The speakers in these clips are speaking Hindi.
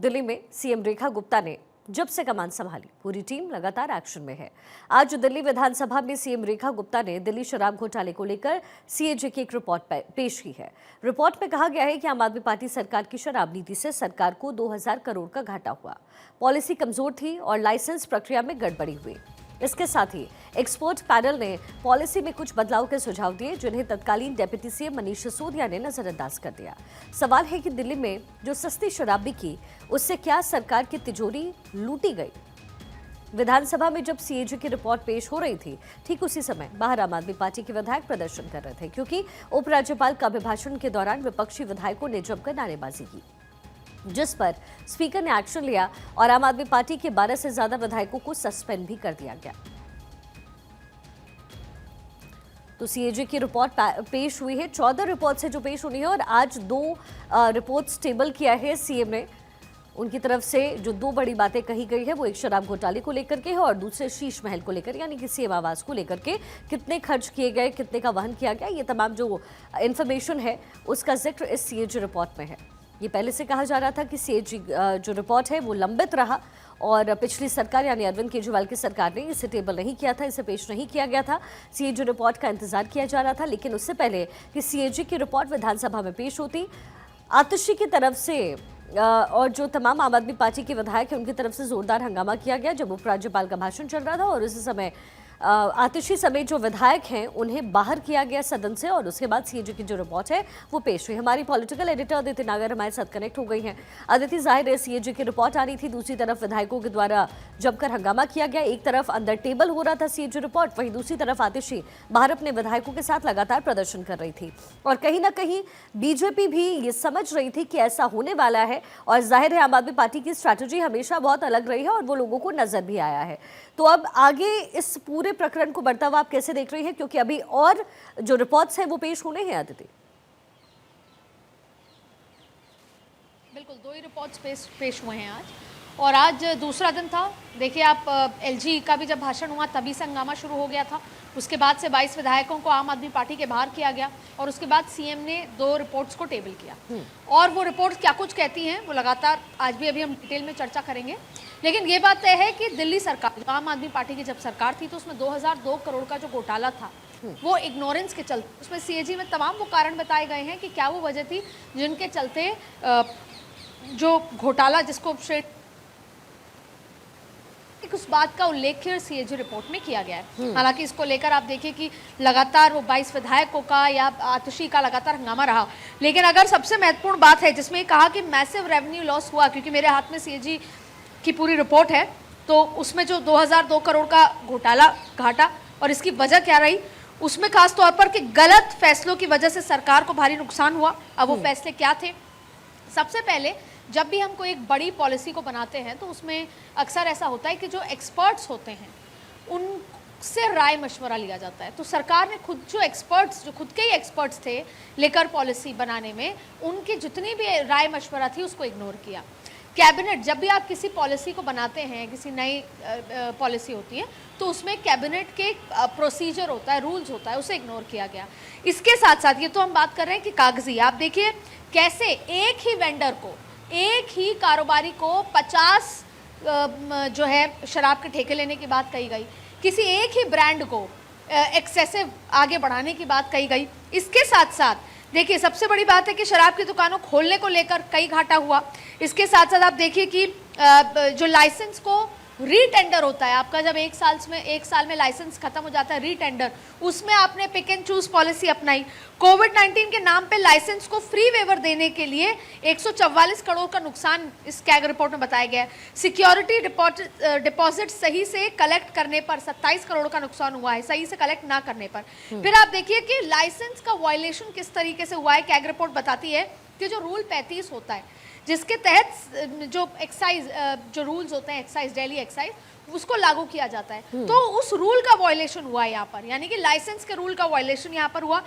दिल्ली में सीएम रेखा गुप्ता ने जब से कमान संभाली पूरी टीम लगातार एक्शन में है। आज दिल्ली विधानसभा में सीएम रेखा गुप्ता ने दिल्ली शराब घोटाले को लेकर सीएजी की एक रिपोर्ट पेश की है। रिपोर्ट में कहा गया है कि आम आदमी पार्टी सरकार की शराब नीति से सरकार को 2000 करोड़ का घाटा हुआ, पॉलिसी कमजोर थी और लाइसेंस प्रक्रिया में गड़बड़ी हुई। इसके साथ ही एक्सपर्ट पैनल ने पॉलिसी में कुछ बदलाव के सुझाव दिए, जिन्हें तत्कालीन डेप्यूटी सीएम मनीष सिसोदिया ने नजरअंदाज कर दिया। सवाल है कि दिल्ली में जो सस्ती शराब बिकी, उससे क्या सरकार की तिजोरी लूटी गई? विधानसभा में जब सीएजी की रिपोर्ट पेश हो रही थी, ठीक उसी समय बाहर आम आदमी पार्टी के विधायक प्रदर्शन कर रहे थे, क्योंकि उपराज्यपाल के अभिभाषण के दौरान विपक्षी विधायकों ने जमकर नारेबाजी की, जिस पर स्पीकर ने एक्शन लिया और आम आदमी पार्टी के 12 से ज्यादा विधायकों को सस्पेंड भी कर दिया गया। तो सीएजी की रिपोर्ट पेश हुई है, 14 रिपोर्ट्स है जो पेश होनी है और आज 2 रिपोर्ट्स टेबल किया है सीएम ने। उनकी तरफ से जो 2 बड़ी बातें कही गई है वो एक शराब घोटाले को लेकर के है और दूसरे शीश महल को लेकर, यानी कि सीएम आवास को लेकर के कितने खर्च किए गए, कितने का वहन किया गया, ये तमाम जो इन्फॉर्मेशन है उसका जिक्र इस सीएजी रिपोर्ट में है। ये पहले से कहा जा रहा था कि सीएजी जो रिपोर्ट है वो लंबित रहा और पिछली सरकार यानी अरविंद केजरीवाल की सरकार ने इसे टेबल नहीं किया था, इसे पेश नहीं किया गया था। सीएजी रिपोर्ट का इंतजार किया जा रहा था, लेकिन उससे पहले कि सीएजी की रिपोर्ट विधानसभा में पेश होती, आतिशी की तरफ से और जो तमाम आम आदमी पार्टी के विधायक हैं उनकी तरफ से जोरदार हंगामा किया गया जब उपराज्यपाल का भाषण चल रहा था और उसी समय आतिशी समेत जो विधायक हैं उन्हें बाहर किया गया सदन से और उसके बाद सीएजी की जो रिपोर्ट है वो पेश हुई। हमारी पॉलिटिकल एडिटर अदिति नागर हमारे साथ कनेक्ट हो गई हैं। अदिति, जाहिर है सीएजी की रिपोर्ट आ रही थी, दूसरी तरफ विधायकों के द्वारा जमकर हंगामा किया गया, एक तरफ अंदर टेबल हो रहा था सीएजी रिपोर्ट, वहीं दूसरी तरफ आतिशी बाहर अपने विधायकों के साथ लगातार प्रदर्शन कर रही थी और कहीं ना कहीं बीजेपी भी ये समझ रही थी कि ऐसा होने वाला है और जाहिर है आम आदमी पार्टी की स्ट्रैटेजी हमेशा बहुत अलग रही है और वो लोगों को नजर भी आया है। तो अब आगे इस पूरे प्रकरण को बढ़ता हुआ आप कैसे देख रही हैं, क्योंकि अभी और जो रिपोर्ट्स हैं वो पेश होने हैं? अदिति, बिल्कुल 2 ही रिपोर्ट्स पेश हुए हैं आज और आज दूसरा दिन था। देखिए आप एलजी का भी जब भाषण हुआ तभी से हंगामा शुरू हो गया था, उसके बाद से 22 विधायकों को आम आदमी पार्टी के बाहर किया गया और उसके बाद सीएम ने 2 रिपोर्ट्स को टेबल किया और वो रिपोर्ट्स क्या कुछ कहती हैं वो लगातार आज भी अभी हम डिटेल में चर्चा करेंगे। लेकिन ये बात तय है कि दिल्ली सरकार, आम आदमी पार्टी की जब सरकार थी तो उसमें 2002 करोड़ का जो घोटाला था वो इग्नोरेंस के चलते, उसमें सीएजी में तमाम वो कारण बताए गए हैं कि क्या वो वजह थी जिनके चलते जो घोटाला जिसको उस बात का उल्लेख सीएजी रिपोर्ट में किया गया है। हालांकि इसको लेकर आप देखिए कि लगातार वो 22 विधायकों का या आतिशी का लगातार हंगामा रहा, लेकिन अगर सबसे महत्वपूर्ण बात है जिसमें कहा कि मैसिव रेवेन्यू लॉस हुआ, क्योंकि मेरे हाथ में सीएजी की पूरी रिपोर्ट है, तो उसमें जो 2002 करोड़ का घाटा और इसकी वजह क्या रही, उसमें खास तौर पर कि गलत फैसलों की वजह से सरकार को भारी नुकसान हुआ। अब वो फैसले क्या थे? सबसे पहले जब भी हम कोई एक बड़ी पॉलिसी को बनाते हैं तो उसमें अक्सर ऐसा होता है कि जो एक्सपर्ट्स होते हैं उनसे राय मशवरा लिया जाता है। तो सरकार ने खुद जो खुद के ही एक्सपर्ट्स थे लेकर पॉलिसी बनाने में, उनकी जितनी भी राय मशवरा थी उसको इग्नोर किया। कैबिनेट, जब भी आप किसी पॉलिसी को बनाते हैं, किसी नई पॉलिसी होती है तो उसमें कैबिनेट के प्रोसीजर होता है, रूल्स होता है, उसे इग्नोर किया गया। इसके साथ साथ ये तो हम बात कर रहे हैं कि कागजी, आप देखिए कैसे एक ही वेंडर को, एक ही कारोबारी को 50 जो है शराब के ठेके लेने की बात कही गई, किसी एक ही ब्रांड को एक्सेसिव आगे बढ़ाने की बात कही गई। इसके साथ साथ देखिए सबसे बड़ी बात है कि शराब की दुकानों खोलने को लेकर कई घाटा हुआ। इसके साथ साथ आप देखिए कि जो लाइसेंस को रीटेंडर होता है आपका, जब एक साल में लाइसेंस खत्म हो जाता है, रीटेंडर, उसमें आपने पिक एंड चूज पॉलिसी अपनाई। कोविड-19 के नाम पे लाइसेंस को फ्री वेवर देने के लिए 144 करोड़ का नुकसान इस कैग रिपोर्ट में बताया गया है। सिक्योरिटी डिपॉजिट सही से कलेक्ट करने पर 27 करोड़ का नुकसान हुआ है, सही से कलेक्ट ना करने पर। फिर आप देखिए कि लाइसेंस का वायलेशन किस तरीके से हुआ है। कैग रिपोर्ट बताती है कि जो रूल 35 होता है जिसके तहत जो एक्साइज जो रूल्स होते हैं, एक्साइज, डेली एक्साइज, उसको लागू किया जाता है, तो उस रूल का वायलेशन हुआ है यहाँ पर, यानी कि लाइसेंस के रूल का वायलेशन यहाँ पर हुआ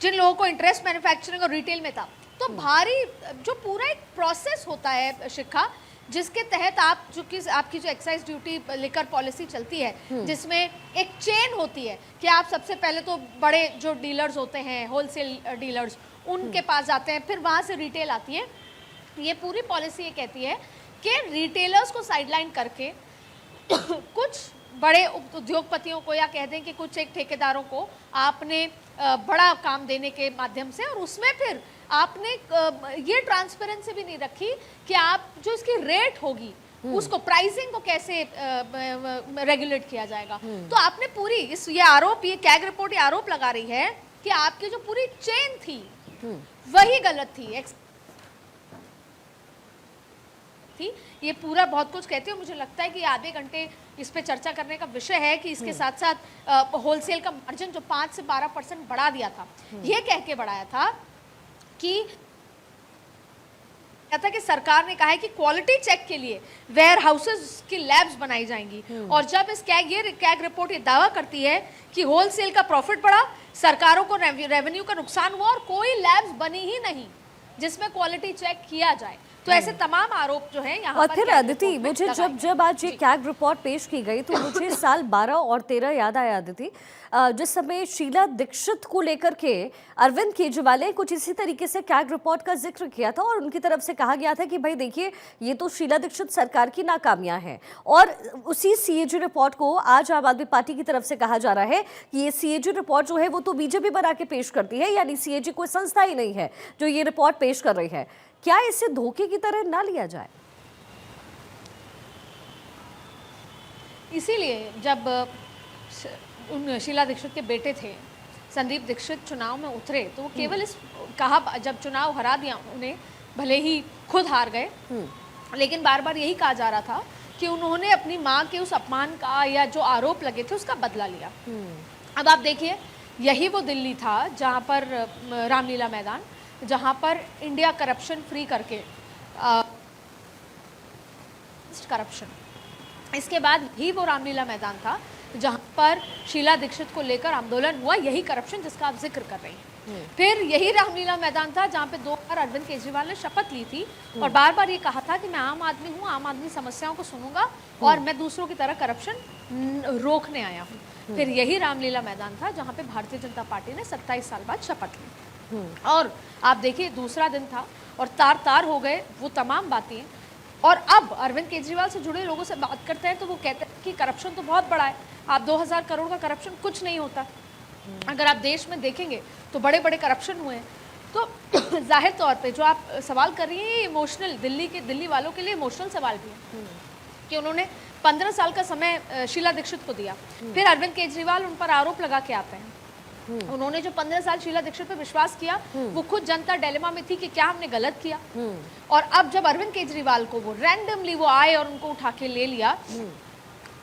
जिन लोगों को इंटरेस्ट मैन्युफैक्चरिंग और रिटेल में था। तो भारी जो पूरा एक प्रोसेस होता है शिखा, जिसके तहत आपकी जो एक्साइज ड्यूटी लिकर पॉलिसी चलती है, जिसमें एक चेन होती है कि आप सबसे पहले तो बड़े जो डीलर्स होते हैं, होलसेल डीलर्स, उनके पास जाते हैं, फिर वहाँ से रिटेल आती है। ये पूरी पॉलिसी ये कहती है कि रिटेलर्स को साइडलाइन करके कुछ बड़े उद्योगपतियों को या कह दें कि कुछ एक ठेकेदारों को आपने बड़ा काम देने के माध्यम से, और उसमें फिर आपने ये ट्रांसपेरेंसी भी नहीं रखी कि आप जो इसकी रेट होगी उसको, प्राइसिंग को कैसे रेगुलेट किया जाएगा। तो आपने पूरी ये आरोप, ये कैग रिपोर्ट ये आरोप लगा रही है कि आपकी जो पूरी चेन थी वही गलत थी। ये पूरा बहुत कुछ कहते हो, मुझे लगता है कि आधे घंटे इस पे चर्चा करने का विषय है कि इसके साथ साथ होलसेल का मार्जिन जो 5 से 12% बढ़ा दिया था, ये कह के बढ़ाया था कि सरकार ने कहा है कि क्वालिटी चेक के लिए वेयर हाउसेस की लैब्स बनाई जाएंगी। और जब इस कैग रिपोर्ट ये दावा करती है कि होलसेल का प्रॉफिट बढ़ा, सरकारों को रेवेन्यू का नुकसान हुआ और कोई लैब्स बनी ही नहीं जिसमें क्वालिटी चेक किया जाए, तो ऐसे तमाम आरोप जो है यहाँ और पर फिर अदिति, मुझे जब आज ये कैग रिपोर्ट पेश की गई तो मुझे साल 12 और 13 याद आया अदिति, जिस समय शीला दीक्षित को लेकर के अरविंद केजरीवाल ने कुछ इसी तरीके से कैग रिपोर्ट का जिक्र किया था और उनकी तरफ से कहा गया था कि भाई देखिए ये तो शीला दीक्षित सरकार की नाकामियां हैं। और उसी सीएजी रिपोर्ट को आज आम आदमी पार्टी की तरफ से कहा जा रहा है कि ये सीएजी रिपोर्ट जो है वो तो बीजेपी बना के पेश करती है, यानी सीएजी कोई संस्था ही नहीं है जो ये रिपोर्ट पेश कर रही है। क्या इसे धोखे की तरह ना लिया जाए? इसीलिए जब उन शीला दीक्षित के बेटे थे संदीप दीक्षित चुनाव में उतरे तो वो केवल इस कहा, जब चुनाव हरा दिया उन्हें, भले ही खुद हार गए, लेकिन बार बार यही कहा जा रहा था कि उन्होंने अपनी माँ के उस अपमान का या जो आरोप लगे थे उसका बदला लिया। अब आप देखिए, यही वो दिल्ली था जहाँ पर रामलीला मैदान, जहाँ पर इंडिया करप्शन फ्री करके करप्शन, इसके बाद ही वो रामलीला मैदान था जहाँ पर शीला दीक्षित को लेकर आंदोलन हुआ, यही करप्शन जिसका आप जिक्र कर रही हैं। फिर यही रामलीला मैदान था जहाँ पे 2 बार अरविंद केजरीवाल ने शपथ ली थी और बार बार ये कहा था कि मैं आम आदमी हूँ, आम आदमी समस्याओं को सुनूंगा और मैं दूसरों की तरह करप्शन रोकने आया हूँ। फिर यही रामलीला मैदान था जहाँ पे भारतीय जनता पार्टी ने 27 साल बाद शपथ ली। और आप देखिए दूसरा दिन था और तार तार हो गए वो तमाम बातें। और अब अरविंद केजरीवाल से जुड़े लोगों से बात करते हैं तो वो कहते हैं कि करप्शन तो बहुत बड़ा है, आप 2000 करोड़ का करप्शन कुछ नहीं होता। अगर आप देश में देखेंगे तो बड़े बड़े करप्शन हुए हैं। तो जाहिर तौर पे जो आप सवाल कर रही हैं ये इमोशनल, दिल्ली वालों के लिए इमोशनल सवाल भी है कि उन्होंने 15 साल का समय शीला दीक्षित को दिया, फिर अरविंद केजरीवाल उन पर आरोप लगा के आते हैं। उन्होंने जो 15 साल शीला दीक्षित पे विश्वास किया वो खुद जनता डिलेमा में थी कि क्या हमने गलत किया। और अब जब अरविंद केजरीवाल को वो रैंडमली वो आए और उनको उठा के ले लिया,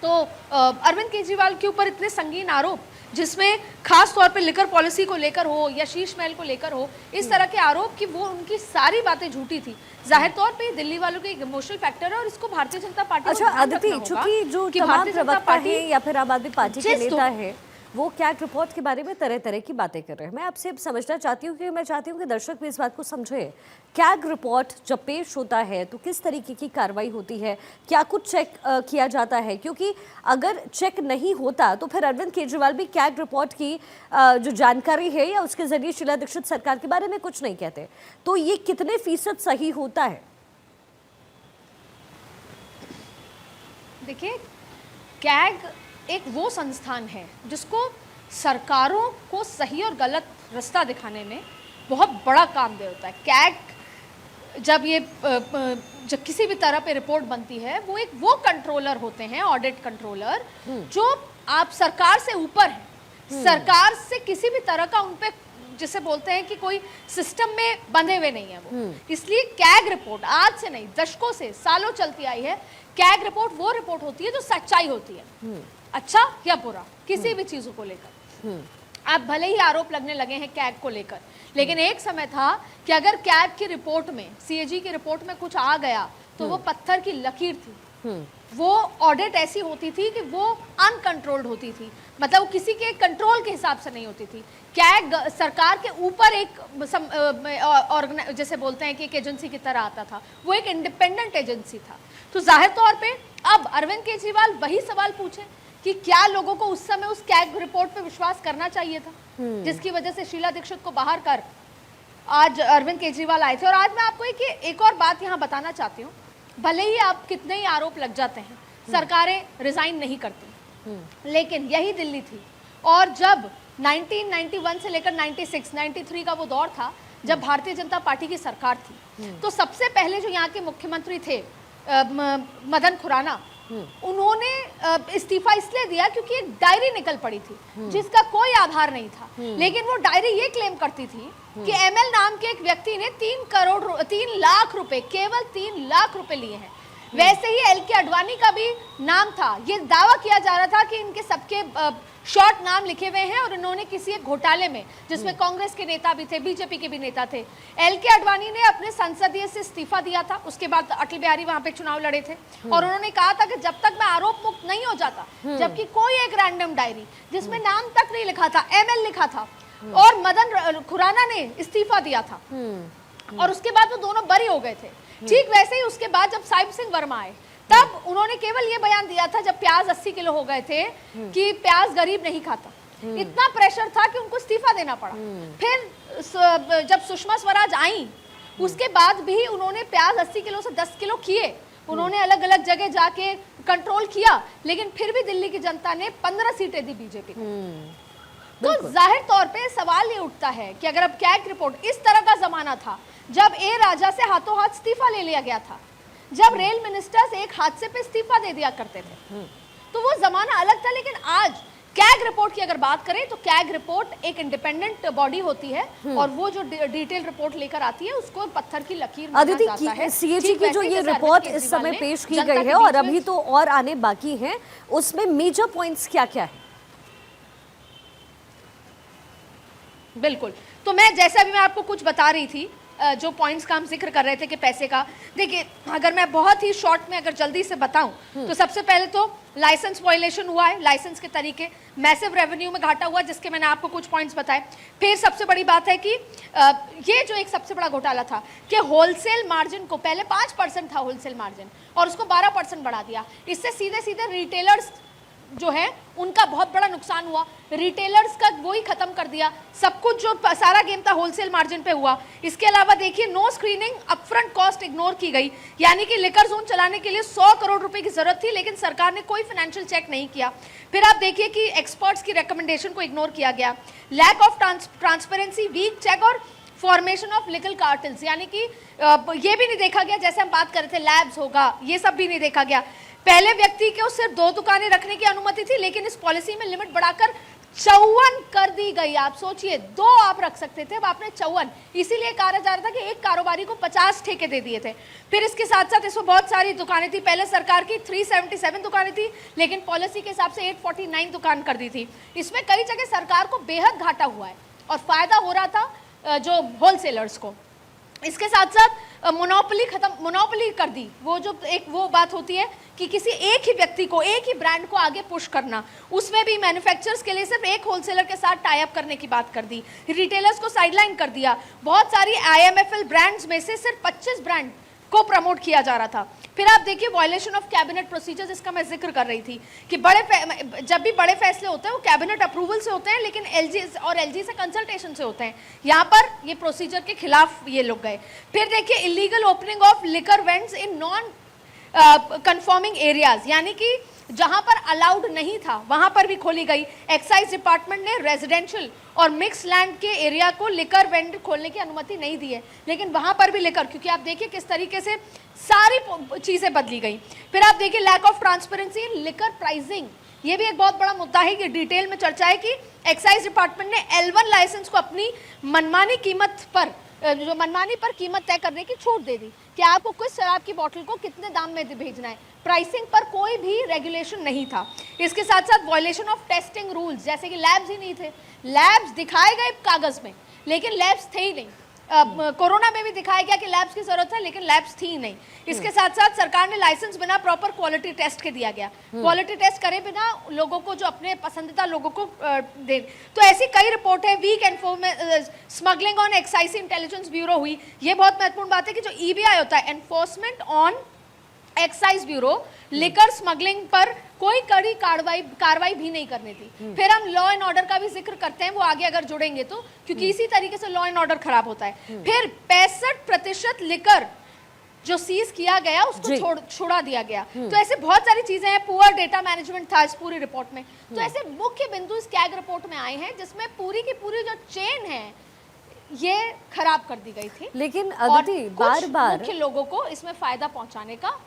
तो अरविंद केजरीवाल के ऊपर इतने संगीन आरोप जिसमें खास तौर पे लिकर पॉलिसी को लेकर हो या शीश महल को लेकर हो, इस तरह के आरोप कि वो उनकी सारी बातें झूठी थी। जाहिर तौर पे दिल्ली वालों के इमोशनल फैक्टर है और इसको भारतीय जनता पार्टी अच्छा अदिति, चूंकि जो तमाम प्रवक्ता है या फिर आम आदमी पार्टी के नेता है वो कैग रिपोर्ट के बारे में तरह तरह की बातें कर रहे हैं, मैं आपसे समझना चाहती हूँ कि मैं चाहती हूँ कि दर्शक भी इस बात को समझे। कैग रिपोर्ट जब पेश होता है तो किस तरीके की कार्रवाई होती है, क्या कुछ चेक किया जाता है? क्योंकि अगर चेक नहीं होता तो फिर अरविंद केजरीवाल भी कैग रिपोर्ट की जो जानकारी है या उसके जरिए शीला दीक्षित सरकार के बारे में कुछ नहीं कहते, तो ये कितने फीसद सही होता है? देखिए, कैग एक वो संस्थान है जिसको सरकारों को सही और गलत रास्ता दिखाने में बहुत बड़ा काम दे होता है। कैग जब किसी भी तरह पे रिपोर्ट बनती है वो कंट्रोलर होते हैं, ऑडिट कंट्रोलर, जो आप सरकार से ऊपर है, सरकार से किसी भी तरह का उनपे जिसे बोलते हैं कि कोई सिस्टम में बंधे हुए नहीं है वो। इसलिए कैग रिपोर्ट आज से नहीं, दशकों से, सालों चलती आई है। कैग रिपोर्ट वो रिपोर्ट होती है जो सच्चाई होती है, अच्छा या बुरा, किसी भी चीजों को लेकर। आप भले ही आरोप लगने लगे हैं कैग को लेकर, लेकिन एक समय था कि अगर कैग की रिपोर्ट में, सीएजी की रिपोर्ट में कुछ आ गया तो वो पत्थर की लकीर थी। वो ऑडिट ऐसी होती थी कि वो अनकंट्रोल्ड होती थी, मतलब वो किसी के कंट्रोल के हिसाब से नहीं होती थी। कैग सरकार के ऊपर एक जैसे बोलते हैं कि एक एजेंसी की तरह आता था, वो एक इंडिपेंडेंट एजेंसी था। तो जाहिर तौर पे अब अरविंद केजरीवाल वही सवाल पूछे कि क्या लोगों को उस समय उस कैग रिपोर्ट पे विश्वास करना चाहिए था, जिसकी वजह से शीला दीक्षित को बाहर कर आज अरविंद केजरीवाल आए थे। और आज मैं आपको एक और बात यहाँ बताना चाहती हूँ। भले ही आप कितने ही आरोप लग जाते हैं, सरकारें रिजाइन नहीं करती, लेकिन यही दिल्ली थी। और जब 1991 से लेकर 96, 93 का वो दौर था जब भारतीय जनता पार्टी की सरकार थी, तो सबसे पहले जो यहाँ के मुख्यमंत्री थे मदन खुराना, उन्होंने इस्तीफा इसलिए दिया क्योंकि एक डायरी निकल पड़ी थी जिसका कोई आधार नहीं था, लेकिन वो डायरी ये क्लेम करती थी कि एमएल नाम के एक व्यक्ति ने 3 लाख रुपए, केवल 3 लाख रुपए लिए हैं। वैसे ही एलके अडवाणी का भी नाम था, ये दावा किया जा रहा था कि इनके सबके शॉर्ट नाम लिखे हुए हैं और इन्होंने किसी एक घोटाले में, जिसमें कांग्रेस के नेता भी थे, बीजेपी के भी नेता थे। एलके अडवाणी ने अपने संसदीय से इस्तीफा दिया था, उसके बाद अटल बिहारी वहां पे चुनाव लड़े थे और उन्होंने कहा था कि जब तक मैं आरोप मुक्त नहीं हो जाता, जबकि कोई एक रैंडम डायरी जिसमें नाम तक नहीं लिखा था, एमएल लिखा था, और मदन खुराना ने इस्तीफा दिया था और उसके बाद वो दोनों बरी हो गए थे। ठीक वैसे ही उसके बाद जब साहिब सिंह वर्मा आए, तब उन्होंने केवल ये बयान दिया था जब प्याज 80 किलो हो गए थे कि प्याज गरीब नहीं खाता। इतना प्रेशर था कि उनको इस्तीफा देना पड़ा। फिर जब सुषमा स्वराज आई, उसके बाद भी उन्होंने प्याज 80 किलो से 10 किलो किए, उन्होंने अलग अलग जगह जाके कंट्रोल किया, लेकिन फिर भी दिल्ली की जनता ने 15 सीटें दी बीजेपी को। तो जाहिर तौर पे सवाल ये उठता है कि अगर अब कैग रिपोर्ट, इस तरह का जमाना था जब ए राजा से हाथों हाथ इस्तीफा ले लिया गया था, जब रेल मिनिस्टर्स एक हादसे पे इस्तीफा दे दिया करते थे, तो वो जमाना अलग था। लेकिन आज कैग रिपोर्ट की अगर बात करें तो कैग रिपोर्ट एक इंडिपेंडेंट बॉडी होती है और वो जो डिटेल रिपोर्ट लेकर आती है उसको पत्थर की लकीर माना जाता है। सीएजी की जो ये रिपोर्ट इस समय पेश की गई है और अभी तो और आने बाकी हैं, उसमें मेजर पॉइंट्स क्या क्या है? बिल्कुल, तो मैं जैसा भी मैं आपको कुछ बता रही थी, जो पॉइंट्स का हम जिक्र कर रहे थे कि पैसे का, देखिए अगर मैं बहुत ही शॉर्ट में अगर जल्दी से बताऊं तो सबसे पहले तो लाइसेंस वायलेशन हुआ है, लाइसेंस के तरीके, मैसिव रेवेन्यू में घाटा हुआ जिसके मैंने आपको कुछ पॉइंट्स बताए। फिर सबसे बड़ी बात है कि ये जो एक सबसे बड़ा घोटाला था कि होलसेल मार्जिन को, पहले 5% था होलसेल मार्जिन और उसको 12% बढ़ा दिया। इससे सीधे सीधे रिटेलर्स जो है उनका बहुत बड़ा नुकसान हुआ, रिटेलर्स का वो ही खत्म कर दिया, सब कुछ जो सारा गेम था होलसेल मार्जिन पे हुआ। इसके अलावा देखिए no screening, upfront cost ignore की गई, यानी कि लिकर जोन चलाने के लिए 100 करोड़ रुपए की जरूरत थी लेकिन सरकार ने कोई फाइनेंशियल चेक नहीं किया। फिर आप देखिए कि एक्सपर्ट्स की रिकमेंडेशन को इग्नोर किया गया, lack of transparency, weak check और फॉर्मेशन ऑफ लीगल कार्टेल्स, यानी कि ये भी नहीं देखा गया, जैसे हम बात कर रहे थे लैब्स होगा, ये सब भी नहीं देखा गया। पहले व्यक्ति को सिर्फ 2 दुकानें रखने की अनुमति थी लेकिन इस पॉलिसी में लिमिट बढ़ाकर 54 कर दी गई। आप सोचिए, 2 आप रख सकते थे, अब आपने 54, इसीलिए कहा जा रहा था कि एक कारोबारी को 50 ठेके दे दिए थे। फिर इसके साथ साथ इसमें बहुत सारी दुकानें थी, पहले सरकार की 377 दुकानें थी लेकिन पॉलिसी के हिसाब से 849 दुकान कर दी थी। इसमें कई जगह सरकार को बेहद घाटा हुआ है और फायदा हो रहा था जो होलसेलर्स को। इसके साथ साथ मोनोपोली कर दी, वो जो एक वो बात होती है कि किसी एक ही व्यक्ति को, एक ही ब्रांड को आगे पुश करना, उसमें भी मैन्युफैक्चरर्स के लिए सिर्फ एक होलसेलर के साथ टाई अप करने की बात कर दी, रिटेलर्स को साइडलाइन कर दिया। बहुत सारी आईएमएफएल ब्रांड्स में से सिर्फ 25 ब्रांड को प्रमोट किया जा रहा था। फिर आप देखिए वायलेशन ऑफ कैबिनेट प्रोसीजर्स, इसका मैं जिक्र कर रही थी कि जब भी बड़े फैसले होते हैं वो कैबिनेट अप्रूवल से होते हैं लेकिन एलजी से कंसल्टेशन से होते हैं, यहाँ पर ये प्रोसीजर के खिलाफ ये लोग गए। फिर देखिए illegal opening of liquor vends in non conforming areas, यानी कि जहां पर अलाउड नहीं था वहां पर भी खोली गई। एक्साइज डिपार्टमेंट ने रेजिडेंशियल और मिक्स लैंड के एरिया को लिकर वेंड खोलने की अनुमति नहीं दी है लेकिन वहां पर भी लिकर, क्योंकि आप देखिए किस तरीके से सारी चीजें बदली गई। फिर आप देखिए lack of transparency in liquor pricing, ये भी एक बहुत बड़ा मुद्दा है कि डिटेल में चर्चा है कि एक्साइज डिपार्टमेंट ने L1 लाइसेंस को अपनी मनमानी पर कीमत तय करने की छूट दे दी कि आपको किस शराब की बोतल को कितने दाम में भेजना है, प्राइसिंग पर कोई भी रेगुलेशन नहीं था। इसके साथ साथ वायलेशन ऑफ टेस्टिंग रूल्स, जैसे कि लैब्स ही नहीं थे, लैब्स दिखाए गए कागज में लेकिन लैब्स थे ही नहीं। कोरोना में भी दिखाया गया कि लैब्स की जरूरत है लेकिन लैब्स थी नहीं। इसके साथ साथ सरकार ने लाइसेंस बिना प्रॉपर क्वालिटी टेस्ट के दिया गया, क्वालिटी टेस्ट करे बिना लोगों को, जो अपने पसंदीदा लोगों को दे। तो ऐसी कई रिपोर्ट है। Weak smuggling on excise intelligence bureau हुई, ये बहुत महत्वपूर्ण बात है कि जो ईबीआई होता है, enforcement on excise bureau, liquor smuggling पर कोई कड़ी कार्रवाई भी नहीं करनी थी। फिर हम लॉ एंड ऑर्डर का भी जिक्र करते हैं, वो आगे अगर जुड़ेंगे तो, क्योंकि इसी तरीके से लॉ एंड ऑर्डर खराब होता है। फिर 65% लिकर जो सीज किया गया उसको जी। छोड़ा दिया गया। तो ऐसे बहुत सारी चीजें हैं, पुअर डेटा मैनेजमेंट था इस पूरी रिपोर्ट में। तो ऐसे मुख्य बिंदु इस कैग रिपोर्ट में आए हैं जिसमें पूरी की पूरी जो चेन है ये खराब कर दी गई थी, लेकिन और अदिति कुछ बार बार मुख्य लोगों को इसमें फायदा पहुंचाने का।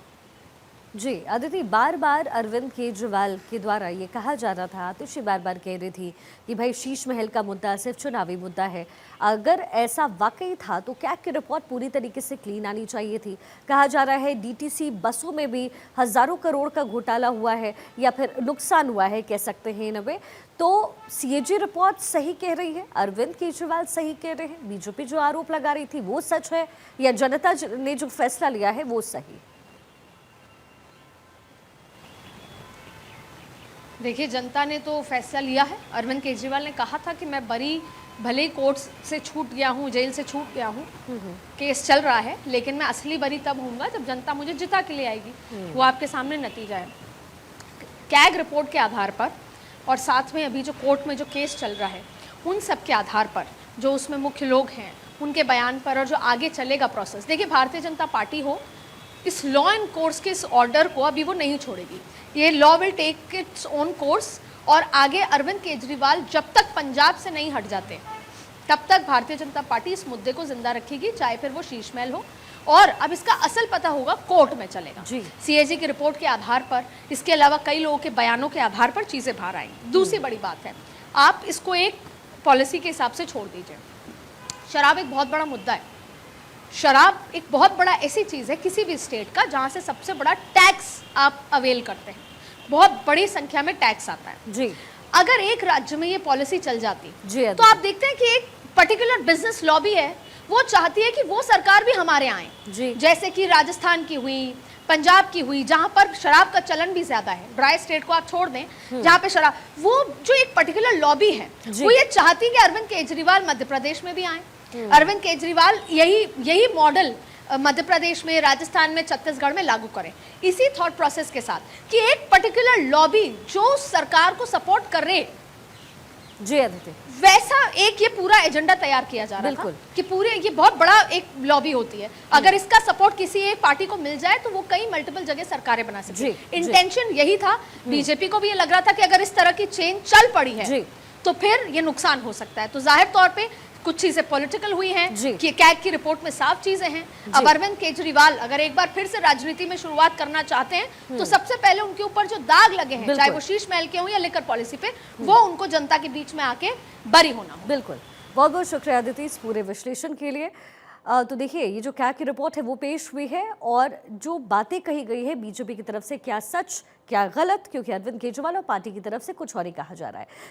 जी अदिति, बार बार अरविंद केजरीवाल के द्वारा ये कहा जा रहा था, आतिशी बार बार कह रही थी कि भाई शीश महल का मुद्दा सिर्फ चुनावी मुद्दा है। अगर ऐसा वाकई था तो कैग की रिपोर्ट पूरी तरीके से क्लीन आनी चाहिए थी। कहा जा रहा है डीटीसी बसों में भी हजारों करोड़ का घोटाला हुआ है या फिर नुकसान हुआ है कह सकते हैं इन वे। तो सीएजी रिपोर्ट सही कह रही है, अरविंद केजरीवाल सही कह रहे हैं, बीजेपी जो आरोप लगा रही थी वो सच है, या जनता ने जो फैसला लिया है वो सही? देखिए, जनता ने तो फैसला लिया है। अरविंद केजरीवाल ने कहा था कि मैं बरी, भले ही कोर्ट से छूट गया हूँ, जेल से छूट गया हूँ, केस चल रहा है, लेकिन मैं असली बरी तब होऊंगा जब जनता मुझे जिता के ले आएगी। वो आपके सामने नतीजा है। कैग रिपोर्ट के आधार पर और साथ में अभी जो कोर्ट में जो केस चल रहा है उन सब के आधार पर, जो उसमें मुख्य लोग हैं उनके बयान पर, और जो आगे चलेगा प्रोसेस। देखिए, भारतीय जनता पार्टी हो, इस लॉ एंड कोर्स के इस ऑर्डर को अभी वो नहीं छोड़ेगी। ये law will take its own course, और आगे अरविंद केजरीवाल जब तक पंजाब से नहीं हट जाते तब तक भारतीय जनता पार्टी इस मुद्दे को जिंदा रखेगी, चाहे फिर वो शीश महल हो। और अब इसका असल पता होगा कोर्ट में चलेगा, सीएजी की रिपोर्ट के आधार पर, इसके अलावा कई लोगों के बयानों के आधार पर चीजें बाहर आएंगी। दूसरी बड़ी बात है, आप इसको एक पॉलिसी के हिसाब से छोड़ दीजिए। शराब एक बहुत बड़ा मुद्दा है। शराब एक बहुत बड़ा ऐसी चीज़ है किसी भी स्टेट का जहाँ से सबसे बड़ा टैक्स आप अवेल करते हैं, बहुत बड़ी संख्या में टैक्स आता है जी। अगर एक राज्य में ये पॉलिसी चल जाती जी, तो आप देखते हैं कि एक पर्टिकुलर बिजनेस लॉबी है, वो चाहती है कि वो सरकार भी हमारे आए जी। जैसे कि राजस्थान की हुई, पंजाब की हुई, जहां पर शराब का चलन भी ज्यादा है। ड्राई स्टेट को आप छोड़ दें जहां पे शराब, वो जो एक पर्टिकुलर लॉबी है वो ये चाहती है कि अरविंद केजरीवाल मध्य प्रदेश में भी आए। अरविंद केजरीवाल यही मॉडल मध्य प्रदेश में, राजस्थान में, छत्तीसगढ़ में लागू करें, इसी थॉट प्रोसेस के साथ कि एक पर्टिकुलर लॉबी जो सरकार को सपोर्ट कर रहे, जी अदिति, वैसा एक ये पूरा एजेंडा तैयार किया जा रहा था कि पूरे ये बहुत बड़ा एक लॉबी होती है, अगर इसका सपोर्ट किसी एक पार्टी को मिल जाए तो वो कई मल्टीपल जगह सरकारें बना सकती। इंटेंशन यही था। बीजेपी को भी ये लग रहा था कि अगर इस तरह की चेन चल पड़ी है तो फिर ये नुकसान हो सकता है। तो जाहिर तौर पे कुछ चीजें पॉलिटिकल हुई हैं कि कैग की रिपोर्ट में साफ चीजें हैं। अब अरविंद केजरीवाल अगर एक बार फिर से राजनीति में शुरुआत करना चाहते हैं तो सबसे पहले उनके ऊपर जो दाग लगे हैं, चाहे वो शीश महल के हों या लिकर पॉलिसी पे, वो उनको जनता के बीच में आके बरी होना हो। बिल्कुल, बहुत बहुत शुक्रिया अदिति इस पूरे विश्लेषण के लिए। तो देखिए, ये जो कैग की रिपोर्ट है वो पेश हुई है, और जो बातें कही गई है बीजेपी की तरफ से, क्या सच क्या गलत, क्योंकि अरविंद केजरीवाल और पार्टी की तरफ से कुछ और ही कहा जा रहा है।